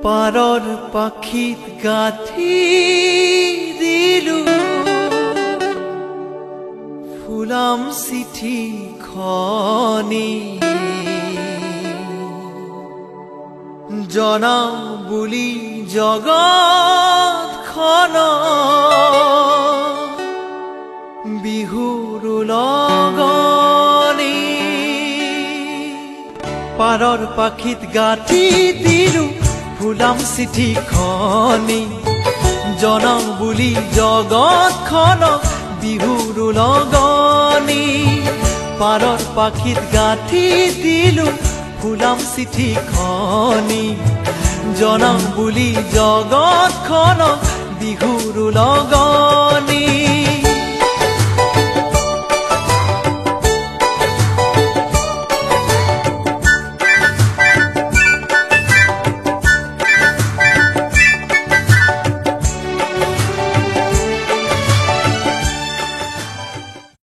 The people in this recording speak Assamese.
পাৰৰ পাখিত গাঁঠি দিলো ফুলাম চিঠি খনি জনাও বুলি জগতখন বিহুৰ লগনি পাৰৰ পাখিত গাঁঠি দিলো ফুলাম চিঠি খনি জনাও বুলি জগতখন বিহুৰ লগনি পাৰৰ পাখিত গাঁঠি দিলো ফুলাম চিঠি খনি জনাও বুলি জগতখন বিহুৰ লগনি